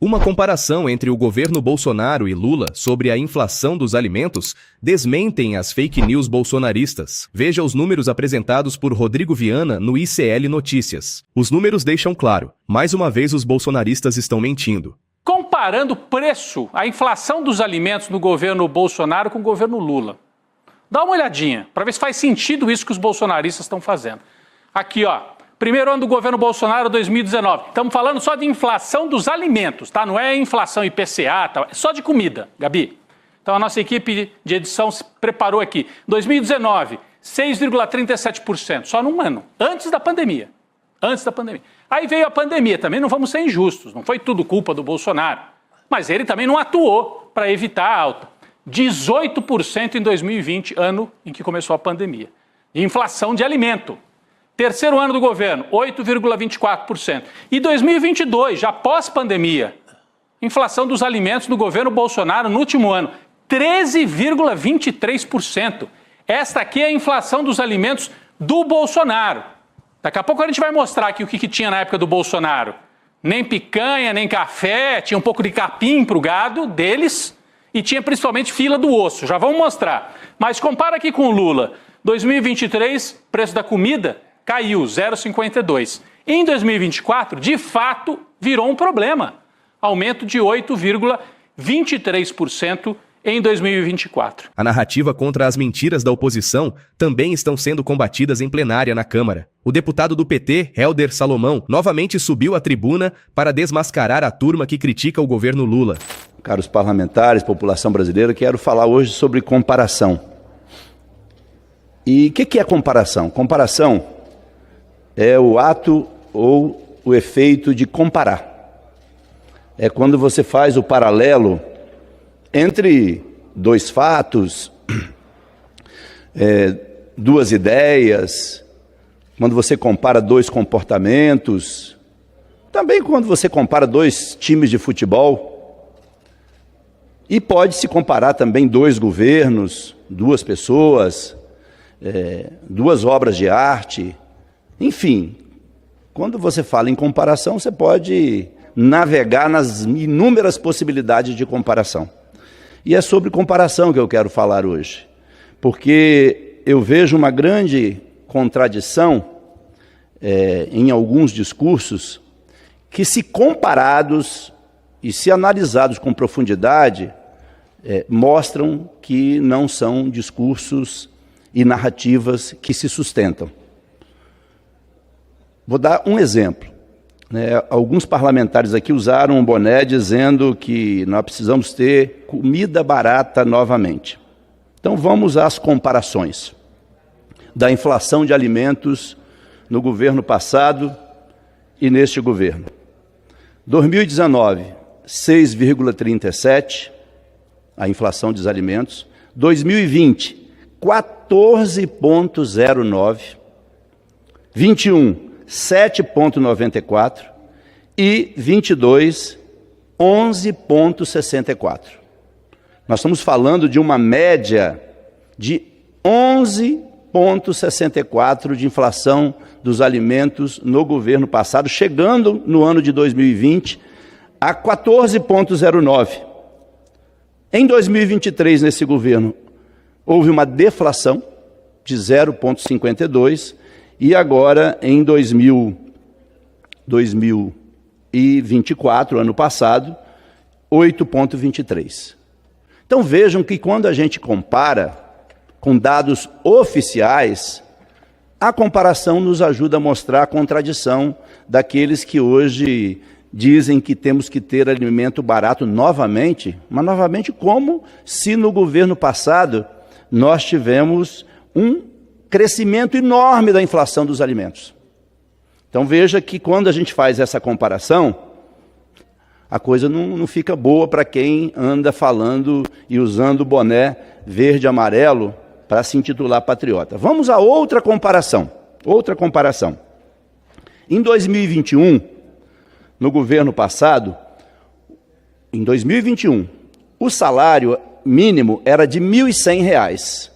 Uma comparação entre o governo Bolsonaro e Lula sobre a inflação dos alimentos desmentem as fake news bolsonaristas. Veja os números apresentados por Rodrigo Viana no ICL Notícias. Os números deixam claro, mais uma vez os bolsonaristas estão mentindo. Comparando o preço, a inflação dos alimentos no governo Bolsonaro com o governo Lula. Dá uma olhadinha, para ver se faz sentido isso que os bolsonaristas estão fazendo. Aqui, ó. Primeiro ano do governo Bolsonaro, 2019. Estamos falando só de inflação dos alimentos, tá? Não é inflação IPCA, tá? É só de comida, Gabi. Então a nossa equipe de edição se preparou aqui. 2019, 6,37%, só num ano, antes da pandemia. Antes da pandemia. Aí veio a pandemia, também não vamos ser injustos, não foi tudo culpa do Bolsonaro. Mas ele também não atuou para evitar a alta. 18% em 2020, ano em que começou a pandemia. Inflação de alimento. Terceiro ano do governo, 8,24%. E 2022, já pós-pandemia, inflação dos alimentos do governo Bolsonaro no último ano, 13,23%. Esta aqui é a inflação dos alimentos do Bolsonaro. Daqui a pouco a gente vai mostrar aqui o que tinha na época do Bolsonaro. Nem picanha, nem café, tinha um pouco de capim para o gado deles e tinha principalmente fila do osso. Já vamos mostrar. Mas compara aqui com o Lula. 2023, preço da comida caiu 0,52. Em 2024, de fato, virou um problema. Aumento de 8,23% em 2024. A narrativa contra as mentiras da oposição também estão sendo combatidas em plenária na Câmara. O deputado do PT, Helder Salomão, novamente subiu à tribuna para desmascarar a turma que critica o governo Lula. Caros parlamentares, população brasileira, quero falar hoje sobre comparação. E o que é comparação? Comparação é o ato ou o efeito de comparar. É quando você faz o paralelo entre dois fatos, duas ideias, quando você compara dois comportamentos, também quando você compara dois times de futebol, e pode se comparar também dois governos, duas pessoas, duas obras de arte. Enfim, quando você fala em comparação, você pode navegar nas inúmeras possibilidades de comparação. E é sobre comparação que eu quero falar hoje, porque eu vejo uma grande contradição em alguns discursos que, se comparados e se analisados com profundidade, mostram que não são discursos e narrativas que se sustentam. Vou dar um exemplo. Alguns parlamentares aqui usaram um boné dizendo que nós precisamos ter comida barata novamente. Então vamos às comparações da inflação de alimentos no governo passado e neste governo. 2019, 6,37%, a inflação dos alimentos. 2020, 14,09%. 21, 7,94% e 22, 11,64%. Nós estamos falando de uma média de 11,64% de inflação dos alimentos no governo passado, chegando no ano de 2020 a 14,09%. Em 2023, nesse governo, houve uma deflação de 0,52%, e agora, em 2024, ano passado, 8,23%. Então vejam que quando a gente compara com dados oficiais, a comparação nos ajuda a mostrar a contradição daqueles que hoje dizem que temos que ter alimento barato novamente, mas novamente como se no governo passado nós tivemos um crescimento enorme da inflação dos alimentos. Então veja que quando a gente faz essa comparação, a coisa não fica boa para quem anda falando e usando o boné verde e amarelo para se intitular patriota. Vamos a outra comparação. Em 2021, no governo passado, em 2021, o salário mínimo era de R$ 1.100.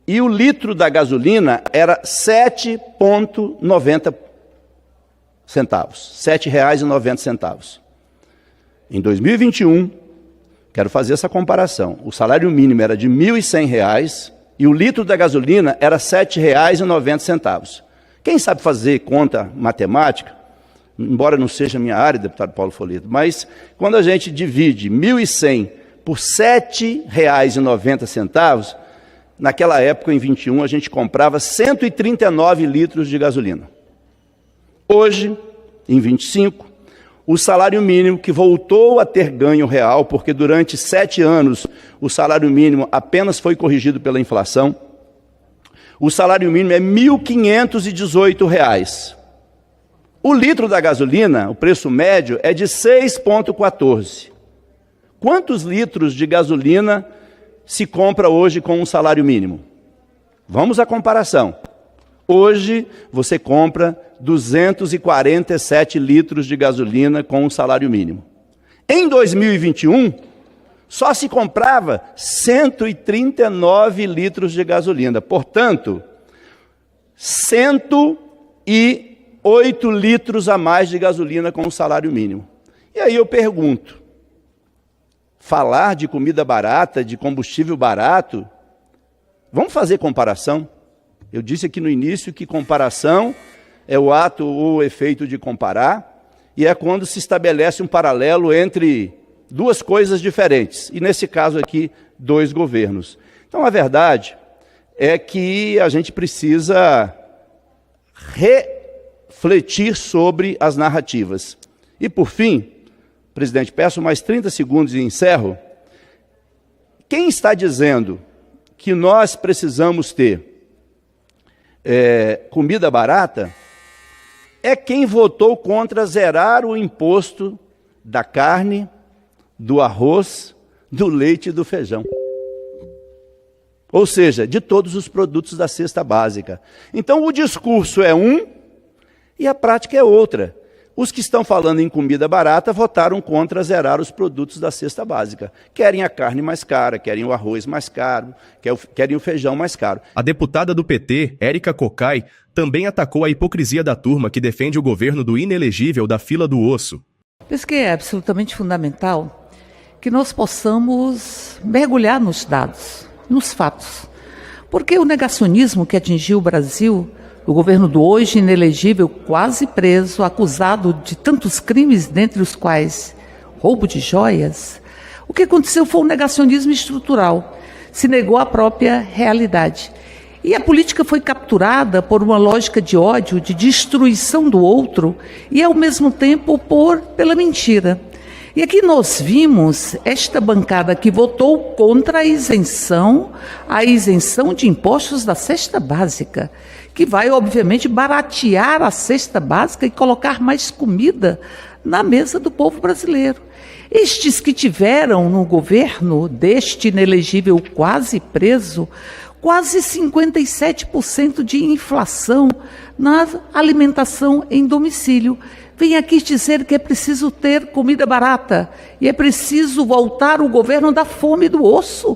E o litro da gasolina era R$ 7,90. R$ 7,90. Em 2021, quero fazer essa comparação, o salário mínimo era de R$ 1.100 e o litro da gasolina era R$ 7,90. Quem sabe fazer conta matemática, embora não seja minha área, deputado Paulo Folletto, mas quando a gente divide 1.100 por R$ 7,90, naquela época, em 21, a gente comprava 139 litros de gasolina. Hoje, em 25, o salário mínimo, que voltou a ter ganho real, porque durante 7 anos o salário mínimo apenas foi corrigido pela inflação, o salário mínimo é R$ 1.518. O litro da gasolina, o preço médio, é de 6,14. Quantos litros de gasolina se compra hoje com um salário mínimo? Vamos à comparação. Hoje você compra 247 litros de gasolina com um salário mínimo. Em 2021, só se comprava 139 litros de gasolina. Portanto, 108 litros a mais de gasolina com o salário mínimo. E aí eu pergunto, falar de comida barata, de combustível barato, vamos fazer comparação? Eu disse aqui no início que comparação é o ato ou o efeito de comparar, e é quando se estabelece um paralelo entre duas coisas diferentes, e nesse caso aqui, 2 governos. Então, a verdade é que a gente precisa refletir sobre as narrativas. E, por fim, presidente, peço mais 30 segundos e encerro. Quem está dizendo que nós precisamos ter comida barata é quem votou contra zerar o imposto da carne, do arroz, do leite e do feijão. Ou seja, de todos os produtos da cesta básica. Então o discurso é um e a prática é outra. Os que estão falando em comida barata votaram contra zerar os produtos da cesta básica. Querem a carne mais cara, querem o arroz mais caro, querem o feijão mais caro. A deputada do PT, Érica Cocai, também atacou a hipocrisia da turma que defende o governo do inelegível da fila do osso. Penso que é absolutamente fundamental que nós possamos mergulhar nos dados, nos fatos. Porque o negacionismo que atingiu o Brasil, o governo do hoje inelegível, quase preso, acusado de tantos crimes, dentre os quais roubo de joias, o que aconteceu foi um negacionismo estrutural, se negou à própria realidade. E a política foi capturada por uma lógica de ódio, de destruição do outro e, ao mesmo tempo, pela mentira. E aqui nós vimos esta bancada que votou contra a isenção de impostos da cesta básica, que vai, obviamente, baratear a cesta básica e colocar mais comida na mesa do povo brasileiro. Estes que tiveram no governo deste inelegível quase preso, quase 57% de inflação na alimentação em domicílio. Vem aqui dizer que é preciso ter comida barata e é preciso voltar o governo da fome do osso.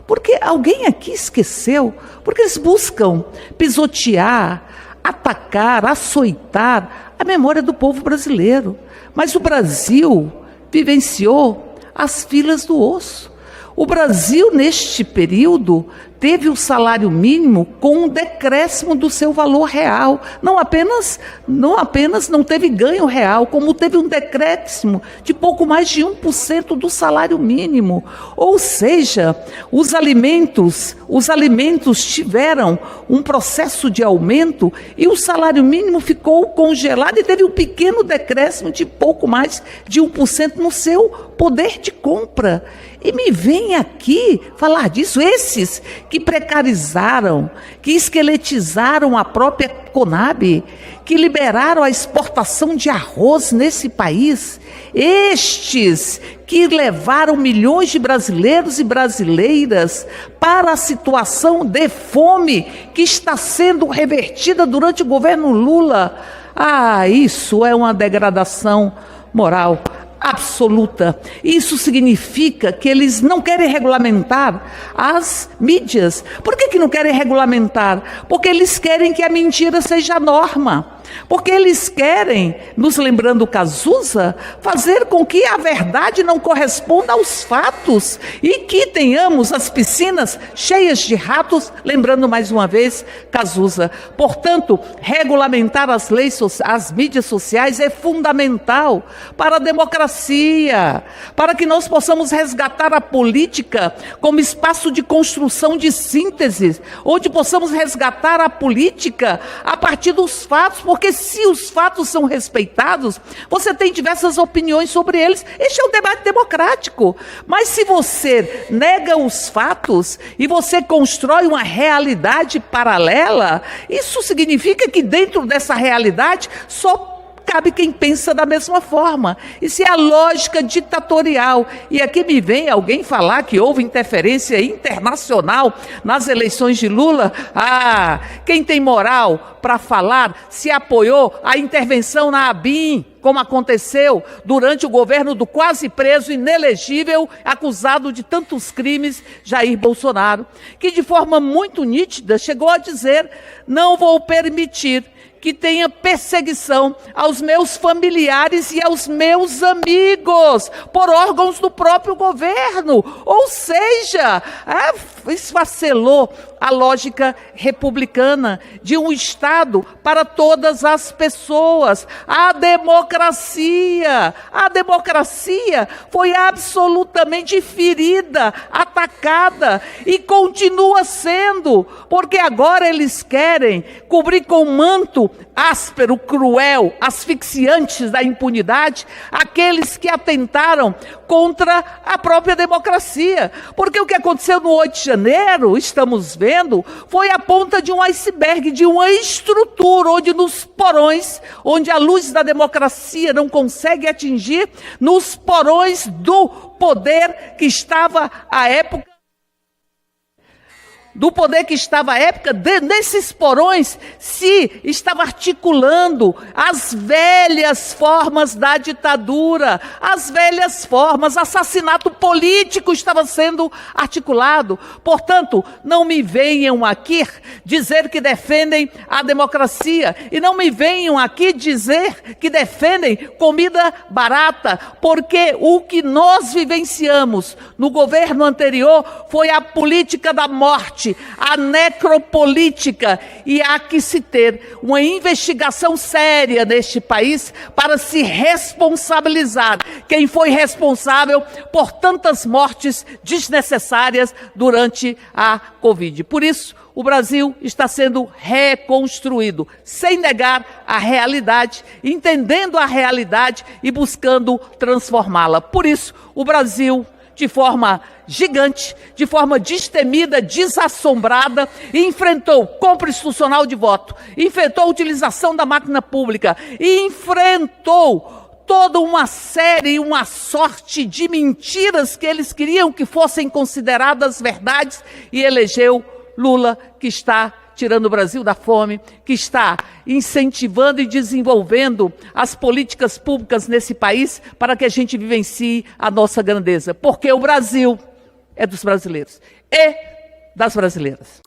Porque alguém aqui esqueceu, porque eles buscam pisotear, atacar, açoitar a memória do povo brasileiro. Mas o Brasil vivenciou as filas do osso. O Brasil, neste período, teve o salário mínimo com um decréscimo do seu valor real. Não apenas não teve ganho real, como teve um decréscimo de pouco mais de 1% do salário mínimo. Ou seja, os alimentos tiveram um processo de aumento e o salário mínimo ficou congelado e teve um pequeno decréscimo de pouco mais de 1% no seu poder de compra. E me vem aqui falar disso, esses que precarizaram, que esqueletizaram a própria Conab, que liberaram a exportação de arroz nesse país, estes que levaram milhões de brasileiros e brasileiras para a situação de fome que está sendo revertida durante o governo Lula. Isso é uma degradação moral absoluta. Isso significa que eles não querem regulamentar as mídias. Por que não querem regulamentar? Porque eles querem que a mentira seja a norma. Porque eles querem, nos lembrando Cazuza, fazer com que a verdade não corresponda aos fatos e que tenhamos as piscinas cheias de ratos, lembrando mais uma vez Cazuza. Portanto, regulamentar as leis, as mídias sociais é fundamental para a democracia, para que nós possamos resgatar a política como espaço de construção de síntese, onde possamos resgatar a política a partir dos fatos, porque se os fatos são respeitados, você tem diversas opiniões sobre eles. Este é um debate democrático. Mas se você nega os fatos e você constrói uma realidade paralela, isso significa que dentro dessa realidade só cabe quem pensa da mesma forma. Isso é a lógica ditatorial. E aqui me vem alguém falar que houve interferência internacional nas eleições de Lula. Quem tem moral para falar se apoiou a intervenção na ABIN, como aconteceu durante o governo do quase preso, inelegível, acusado de tantos crimes, Jair Bolsonaro, que de forma muito nítida chegou a dizer: não vou permitir que tenha perseguição aos meus familiares e aos meus amigos por órgãos do próprio governo. Ou seja, esfacelou a lógica republicana de um Estado para todas as pessoas. A democracia foi absolutamente ferida, atacada e continua sendo, porque agora eles querem cobrir com um manto áspero, cruel, asfixiante da impunidade aqueles que atentaram contra a própria democracia. Porque o que aconteceu no 8 de janeiro, estamos vendo, foi a ponta de um iceberg, de uma estrutura onde nos porões, onde a luz da democracia não consegue atingir, nos porões do poder que estava à época, nesses porões se estava articulando as velhas formas da ditadura, assassinato político estava sendo articulado. Portanto, não me venham aqui dizer que defendem a democracia e não me venham aqui dizer que defendem comida barata, porque o que nós vivenciamos no governo anterior foi a política da morte, a necropolítica, e há que se ter uma investigação séria neste país para se responsabilizar quem foi responsável por tantas mortes desnecessárias durante a Covid. Por isso, o Brasil está sendo reconstruído, sem negar a realidade, entendendo a realidade e buscando transformá-la. Por isso, o Brasil, de forma gigante, de forma destemida, desassombrada, enfrentou compra institucional de voto, enfrentou a utilização da máquina pública, enfrentou toda uma série, uma sorte de mentiras que eles queriam que fossem consideradas verdades e elegeu Lula, que está tirando o Brasil da fome, que está incentivando e desenvolvendo as políticas públicas nesse país para que a gente vivencie a nossa grandeza. Porque o Brasil é dos brasileiros e das brasileiras.